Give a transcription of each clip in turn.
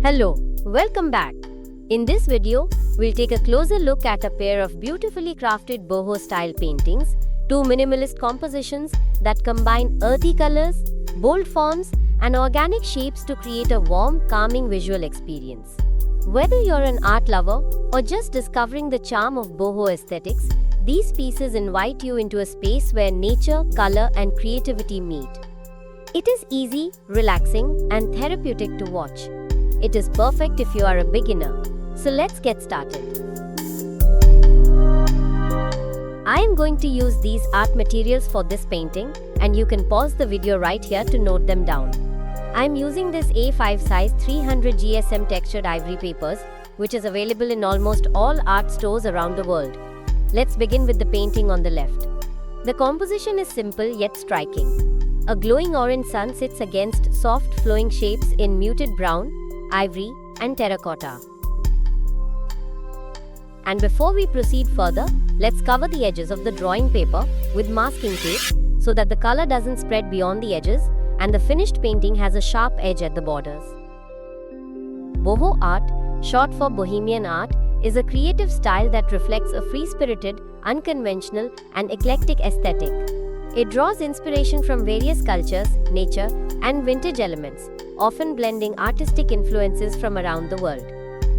Hello, welcome back. In this video, we'll take a closer look at a pair of beautifully crafted boho style paintings, two minimalist compositions that combine earthy colors, bold forms, and organic shapes to create a warm, calming visual experience. Whether you're an art lover or just discovering the charm of boho aesthetics, these pieces invite you into a space where nature, color, and creativity meet. It is easy, relaxing, and therapeutic to watch. It is perfect if you are a beginner. So let's get started. I am going to use these art materials for this painting, and you can pause the video right here to note them down. I am using this A5 size 300 GSM textured ivory papers, which is available in almost all art stores around the world. Let's begin with the painting on the left. The composition is simple yet striking. A glowing orange sun sits against soft flowing shapes in muted brown, ivory, and terracotta. And before we proceed further, let's cover the edges of the drawing paper with masking tape so that the color doesn't spread beyond the edges and the finished painting has a sharp edge at the borders. Boho art, short for Bohemian art, is a creative style that reflects a free-spirited, unconventional, and eclectic aesthetic. It draws inspiration from various cultures, nature, and vintage elements, often blending artistic influences from around the world.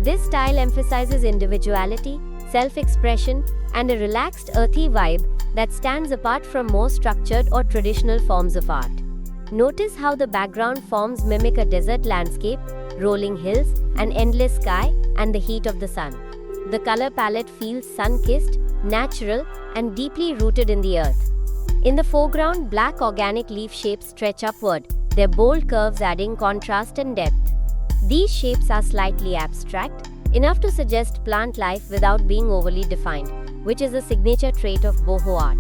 This style emphasizes individuality, self-expression, and a relaxed, earthy vibe that stands apart from more structured or traditional forms of art. Notice how the background forms mimic a desert landscape, rolling hills, an endless sky, and the heat of the sun. The color palette feels sun-kissed, natural, and deeply rooted in the earth. In the foreground, black organic leaf shapes stretch upward, their bold curves adding contrast and depth. These shapes are slightly abstract, enough to suggest plant life without being overly defined, which is a signature trait of boho art.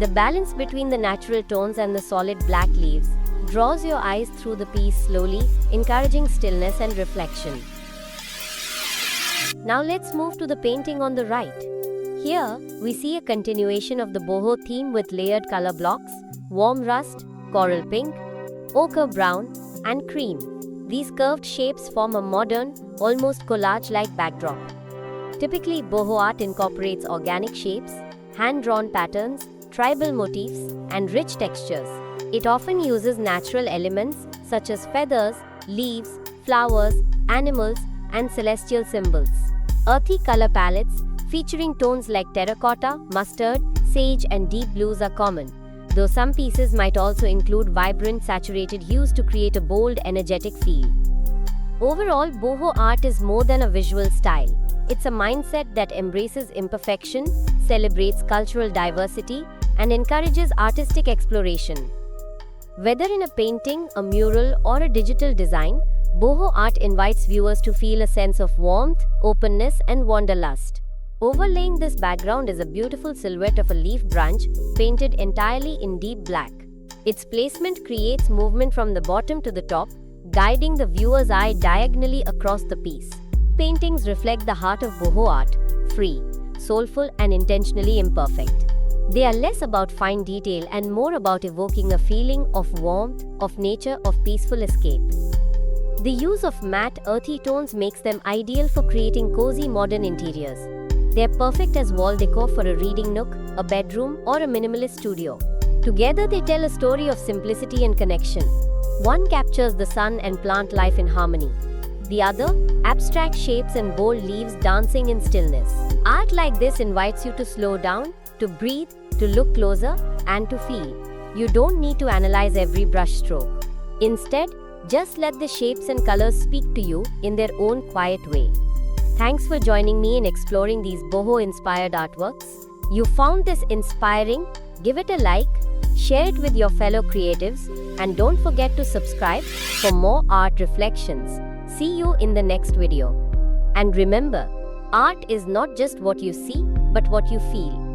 The balance between the natural tones and the solid black leaves draws your eyes through the piece slowly, encouraging stillness and reflection. Now let's move to the painting on the right. Here, we see a continuation of the boho theme with layered color blocks, warm rust, coral pink, ochre brown, and cream. These curved shapes form a modern, almost collage-like backdrop. Typically, boho art incorporates organic shapes, hand-drawn patterns, tribal motifs, and rich textures. It often uses natural elements such as feathers, leaves, flowers, animals, and celestial symbols. Earthy color palettes, featuring tones like terracotta, mustard, sage, and deep blues are common, though some pieces might also include vibrant, saturated hues to create a bold, energetic feel. Overall, boho art is more than a visual style. It's a mindset that embraces imperfection, celebrates cultural diversity, and encourages artistic exploration. Whether in a painting, a mural, or a digital design, boho art invites viewers to feel a sense of warmth, openness, and wanderlust. Overlaying this background is a beautiful silhouette of a leaf branch painted entirely in deep black. Its placement creates movement from the bottom to the top, guiding the viewer's eye diagonally across the piece. Paintings reflect the heart of boho art, free, soulful, and intentionally imperfect. They are less about fine detail and more about evoking a feeling of warmth, of nature, of peaceful escape. The use of matte, earthy tones makes them ideal for creating cozy modern interiors. They are perfect as wall decor for a reading nook, a bedroom, or a minimalist studio. Together, they tell a story of simplicity and connection. One captures the sun and plant life in harmony. The other, abstract shapes and bold leaves dancing in stillness. Art like this invites you to slow down, to breathe, to look closer, and to feel. You don't need to analyze every brush stroke. Instead, just let the shapes and colors speak to you in their own quiet way. Thanks for joining me in exploring these boho-inspired artworks. You found this inspiring? Give it a like, share it with your fellow creatives, and don't forget to subscribe for more art reflections. See you in the next video. And remember, art is not just what you see, but what you feel.